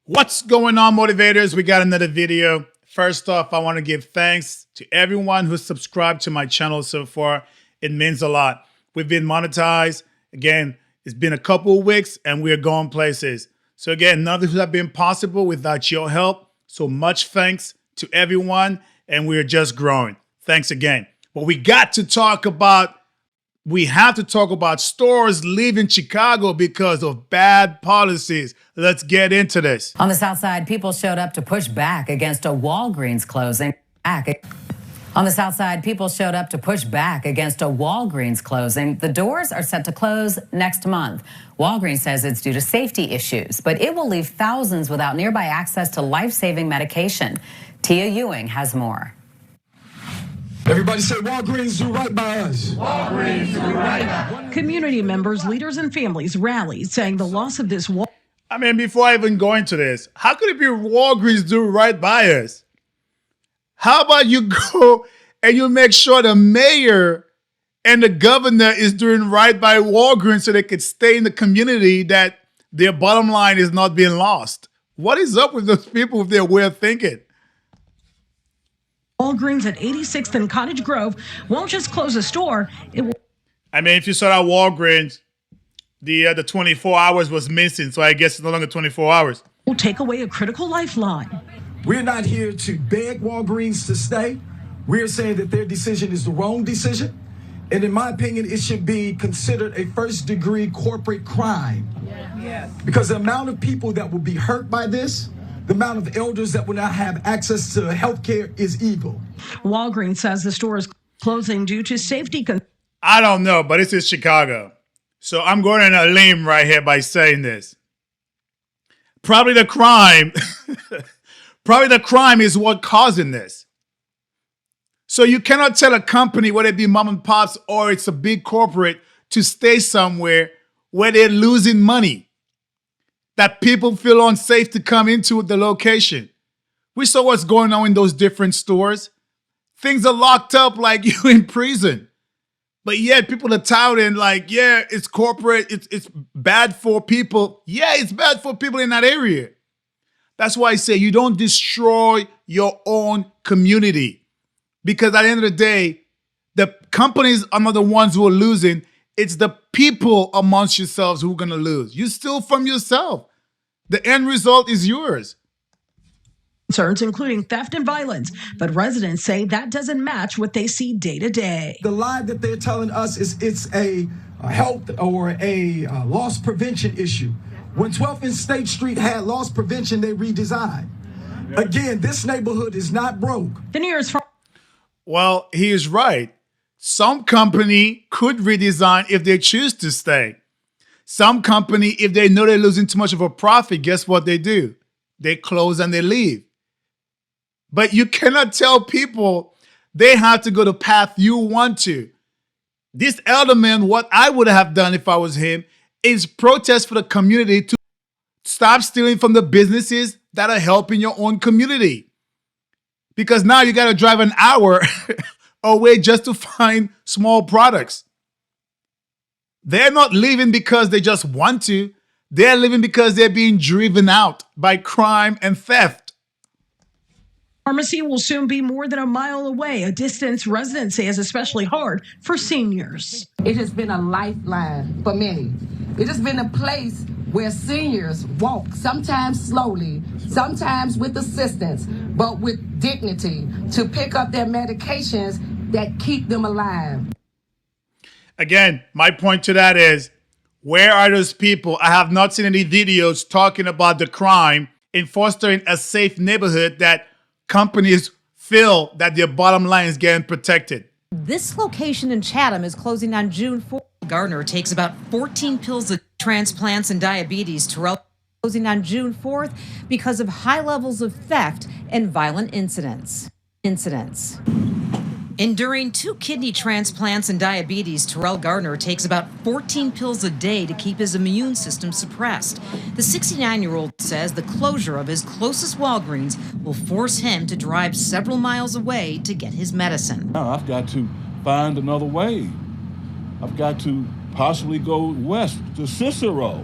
What's going on, motivators? We got another video. First off, I want to give thanks to everyone who's subscribed to my channel so far. It means a lot. We've been monetized. Again, it's been a couple of weeks and we're going places. So again, none of this would have been possible without your help. So much thanks to everyone, and we're just growing. Thanks again. But we have to talk about stores leaving Chicago because of bad policies. Let's get into this. On the South Side, people showed up to push back against a Walgreens closing. On the South Side, people showed up to push back against a Walgreens closing. The doors are set to close next month. Walgreens says it's due to safety issues, but it will leave thousands without nearby access to life-saving medication. Tia Ewing has more. Everybody say Walgreens do right by us. Walgreens do right by us. Community members, leaders, and families rallied, saying the loss of this I mean, before I even go into this, how could it be Walgreens do right by us? How about you go and you make sure the mayor and the governor is doing right by Walgreens so they could stay in the community, that their bottom line is not being lost? What is up with those people with their way of thinking? Walgreens at 86th and Cottage Grove won't just close a store. I mean, if you saw that Walgreens, the 24 hours was missing, so I guess it's no longer 24 hours. Will take away a critical lifeline. We're not here to beg Walgreens to stay. We're saying that their decision is the wrong decision. And in my opinion, it should be considered a first-degree corporate crime. Yes. Because the amount of people that will be hurt by this, the amount of elders that will not have access to health care is evil. Walgreens says the store is closing due to safety concerns. I don't know, but this is Chicago. So I'm going on a limb right here by saying this. Probably the crime is what causing this. So you cannot tell a company, whether it be mom and pops or it's a big corporate, to stay somewhere where they're losing money, that people feel unsafe to come into the location. We saw what's going on in those different stores. Things are locked up like you in prison. But yet people are touting like, yeah, it's corporate, it's bad for people. Yeah, it's bad for people in that area. That's why I say you don't destroy your own community. Because at the end of the day, the companies are not the ones who are losing. It's the people amongst yourselves who are going to lose. You steal from yourself. The end result is yours. Concerns including theft and violence, but residents say that doesn't match what they see day to day. The lie that they're telling us is it's a health or a loss prevention issue. When 12th and State Street had loss prevention, they redesigned. Again, this neighborhood is not broke. The nearest. Well, he is right. Some company could redesign if they choose to stay. Some company, if they know they're losing too much of a profit, guess what they do? They close and they leave. But you cannot tell people they have to go the path you want to. This elder man, what I would have done if I was him, is protest for the community to stop stealing from the businesses that are helping your own community. Because now you got to drive an hour away just to find small products. They're not leaving because they just want to. They're leaving because they're being driven out by crime and theft. Pharmacy will soon be more than a mile away, a distance residents say is especially hard for seniors. It has been a lifeline for many. It has been a place where seniors walk, sometimes slowly, sometimes with assistance, but with dignity, to pick up their medications that keep them alive. Again, my point to that is, where are those people? I have not seen any videos talking about the crime in fostering a safe neighborhood that companies feel that their bottom line is getting protected. This location in Chatham is closing on June 4th. Gardner takes about 14 pills of transplants and diabetes. Terrell closing on June 4th because of high levels of theft and violent incidents. Enduring 2 kidney transplants and diabetes, Terrell Gardner takes about 14 pills a day to keep his immune system suppressed. The 69-year-old says the closure of his closest Walgreens will force him to drive several miles away to get his medicine. Now I've got to find another way. I've got to possibly go west to Cicero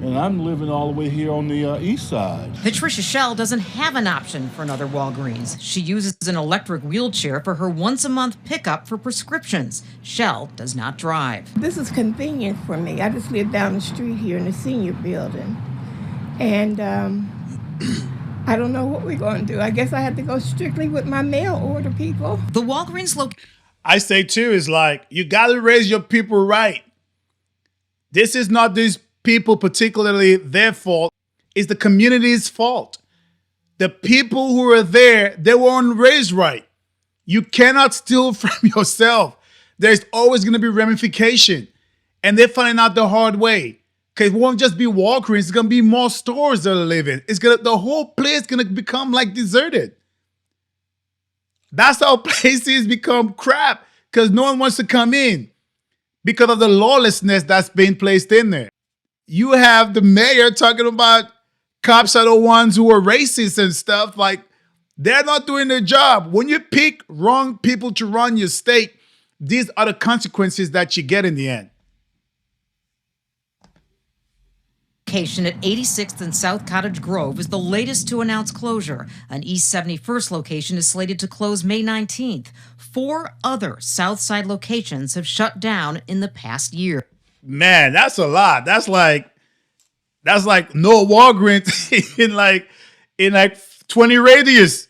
And I'm living all the way here on the east side. Patricia Shell doesn't have an option for another Walgreens. She uses an electric wheelchair for her once-a-month pickup for prescriptions. Shell does not drive. This is convenient for me. I just live down the street here in the senior building. And I don't know what we're going to do. I guess I have to go strictly with my mail order people. The Walgreens location. I say too, is like, you got to raise your people right. This is not these people particularly their fault. It's the community's fault. The people who are there, they weren't raised right. You cannot steal from yourself. There's always going to be ramification. And they're finding out the hard way. Because it won't just be Walgreens. It's going to be more stores that are living. The whole place is going to become like deserted. That's how places become crap. Because no one wants to come in. Because of the lawlessness that's being placed in there. You have the mayor talking about cops are the ones who are racist and stuff. Like, they're not doing their job. When you pick wrong people to run your state, these are the consequences that you get in the end. Location at 86th and South Cottage Grove is the latest to announce closure. An East 71st location is slated to close May 19th. 4 other Southside locations have shut down in the past year. Man, that's a lot. That's like no Walgreens in like 20 radius,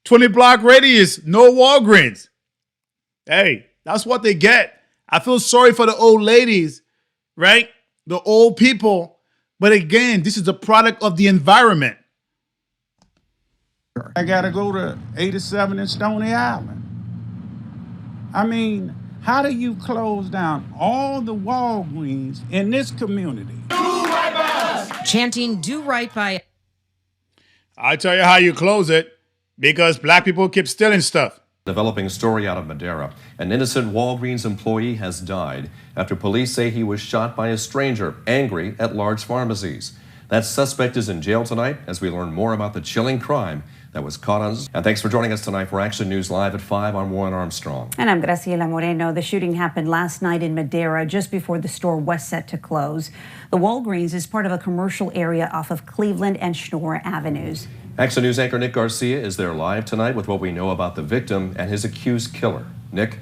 20 block radius, no Walgreens. Hey, that's what they get. I feel sorry for the old ladies, right? The old people. But again, this is a product of the environment. I got to go to 87 in Stony Island. I mean, how do you close down all the Walgreens in this community? Do right by us. Chanting "Do right by." I'll tell you how you close it. Because black people keep stealing stuff. Developing story out of Madeira. An innocent Walgreens employee has died after police say he was shot by a stranger angry at large pharmacies. That suspect is in jail tonight as we learn more about the chilling crime that was caught on. And thanks for joining us tonight for Action News Live at 5. I'm Warren Armstrong. And I'm Graciela Moreno. The shooting happened last night in Madeira, just before the store was set to close. The Walgreens is part of a commercial area off of Cleveland and Schnorr Avenues. Action News anchor Nick Garcia is there live tonight with what we know about the victim and his accused killer. Nick?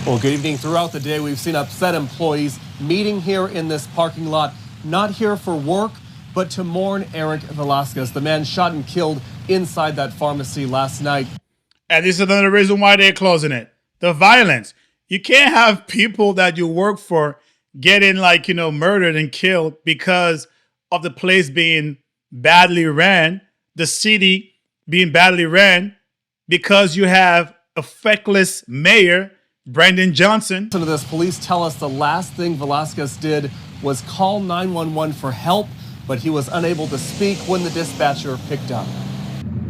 Well, good evening. Throughout the day, we've seen upset employees meeting here in this parking lot, not here for work, but to mourn Eric Velasquez, the man shot and killed inside that pharmacy last night. And this is another reason why they're closing it. The violence. You can't have people that you work for getting murdered and killed because of the place being badly ran, the city being badly ran, because you have a feckless mayor, Brandon Johnson. Listen to this. Police tell us the last thing Velasquez did was call 911 for help, but he was unable to speak when the dispatcher picked up.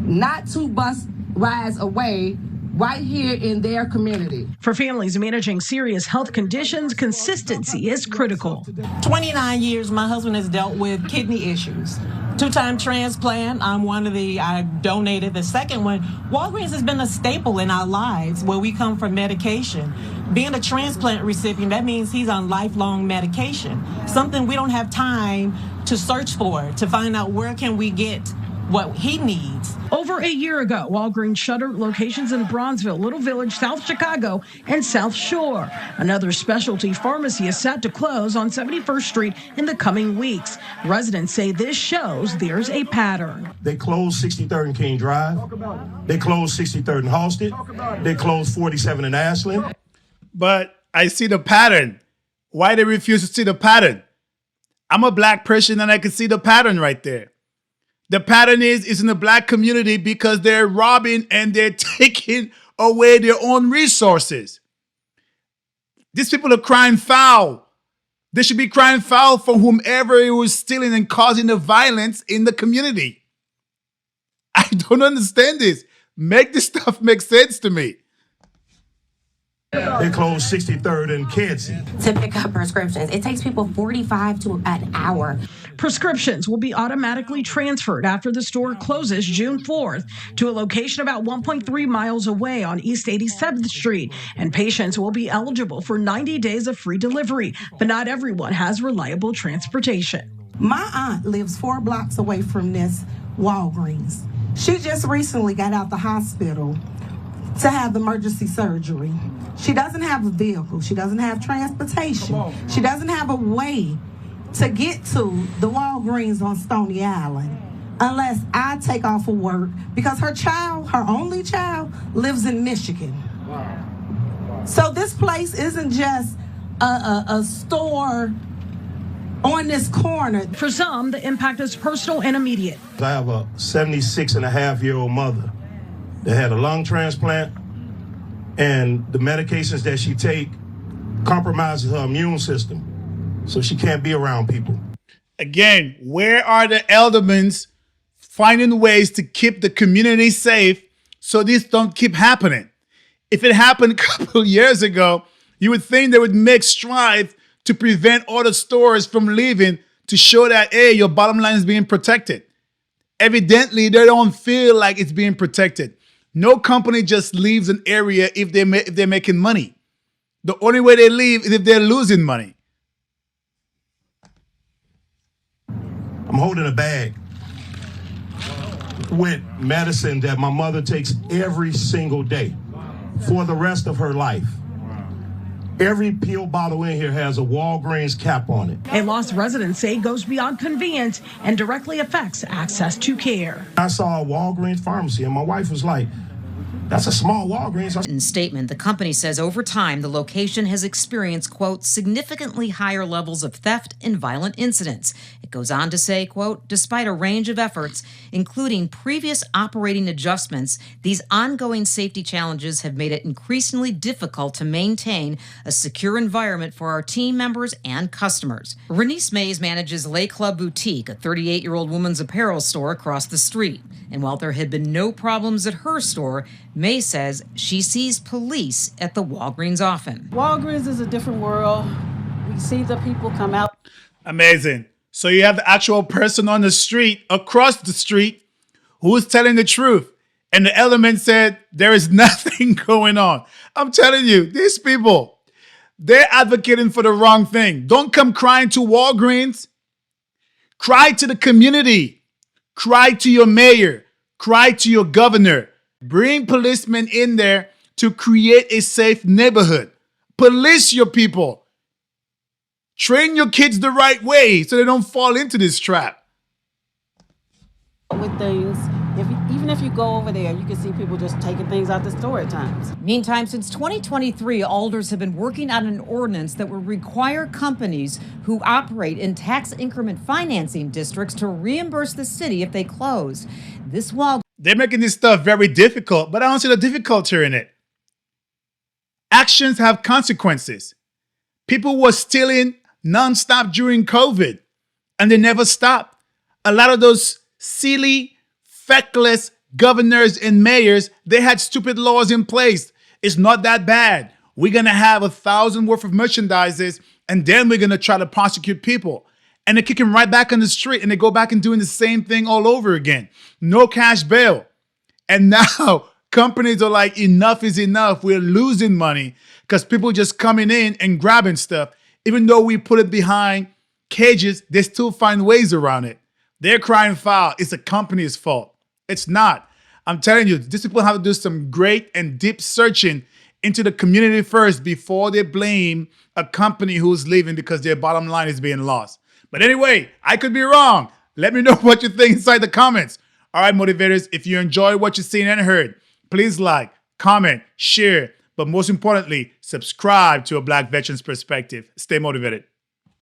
Not 2 bus rides away, right here in their community. For families managing serious health conditions, consistency is critical. 29 years, my husband has dealt with kidney issues. 2-time transplant. I donated the second one. Walgreens has been a staple in our lives where we come from medication. Being a transplant recipient, that means he's on lifelong medication. Something we don't have time to search for, to find out where can we get what he needs. Over a year ago, Walgreens shuttered locations in Bronzeville, Little Village, South Chicago, and South Shore. Another specialty pharmacy is set to close on 71st Street in the coming weeks. Residents say this shows there's a pattern. They closed 63rd and King Drive. They closed 63rd and Halsted. They closed 47 in Ashland. But I see the pattern. Why they refuse to see the pattern? I'm a black person and I can see the pattern right there. The pattern is in the black community because they're robbing and they're taking away their own resources. These people are crying foul. They should be crying foul for whomever it was stealing and causing the violence in the community. I don't understand this. Make this stuff make sense to me. They closed 63rd and Kedzie. To pick up prescriptions, it takes people 45 to an hour. Prescriptions will be automatically transferred after the store closes June 4th to a location about 1.3 miles away on East 87th Street, and patients will be eligible for 90 days of free delivery, but not everyone has reliable transportation. My aunt lives 4 blocks away from this Walgreens. She just recently got out the hospital to have emergency surgery. She doesn't have a vehicle. She doesn't have transportation. She doesn't have a way to get to the Walgreens on Stony Island unless I take off of work because her child, her only child, lives in Michigan. So this place isn't just a store on this corner. For some, the impact is personal and immediate. I have a 76-and-a-half-year-old mother that had a lung transplant, and the medications that she take compromises her immune system, so she can't be around people. Again, where are the aldermen finding ways to keep the community safe so these don't keep happening? If it happened a couple years ago, you would think they would make strides to prevent other stores from leaving to show that, hey, your bottom line is being protected. Evidently, they don't feel like it's being protected. No company just leaves an area if they're making money. The only way they leave is if they're losing money. I'm holding a bag with medicine that my mother takes every single day for the rest of her life. Every pill bottle in here has a Walgreens cap on it. A lost residents say goes beyond convenience and directly affects access to care. I saw a Walgreens pharmacy and my wife was like, that's a small Walgreens. In a statement, the company says over time, the location has experienced, quote, significantly higher levels of theft and violent incidents. It goes on to say, quote, despite a range of efforts, including previous operating adjustments, these ongoing safety challenges have made it increasingly difficult to maintain a secure environment for our team members and customers. Renice Mays manages Lay Club Boutique, a 38-year-old woman's apparel store across the street. And while there had been no problems at her store, May says she sees police at the Walgreens often. Walgreens is a different world. We see the people come out. Amazing. So you have the actual person on the street, across the street, who's telling the truth. And the element said, there is nothing going on. I'm telling you, these people, they're advocating for the wrong thing. Don't come crying to Walgreens. Cry to the community. Cry to your mayor. Cry to your governor. Bring policemen in there to create a safe neighborhood. Police your people. Train your kids the right way so they don't fall into this trap. With things, even if you go over there, you can see people just taking things out the store at times. Meantime, since 2023, alders have been working on an ordinance that would require companies who operate in tax increment financing districts to reimburse the city if they close. They're making this stuff very difficult, but I don't see the difficulty in it. Actions have consequences. People were stealing nonstop during COVID, and they never stopped. A lot of those silly, feckless governors and mayors, they had stupid laws in place. It's not that bad. We're going to have 1,000 worth of merchandises, and then we're going to try to prosecute people. And they kick them right back on the street, and they go back and doing the same thing all over again. No cash bail. And now companies are like, enough is enough. We're losing money because people just coming in and grabbing stuff. Even though we put it behind cages, they still find ways around it. They're crying foul. It's the company's fault. It's not. I'm telling you, these people have to do some great and deep searching into the community first before they blame a company who's leaving because their bottom line is being lost. But anyway, I could be wrong. Let me know what you think inside the comments. All right, motivators, if you enjoy what you've seen and heard, please like, comment, share, but most importantly, subscribe to A Black Veteran's Perspective. Stay motivated.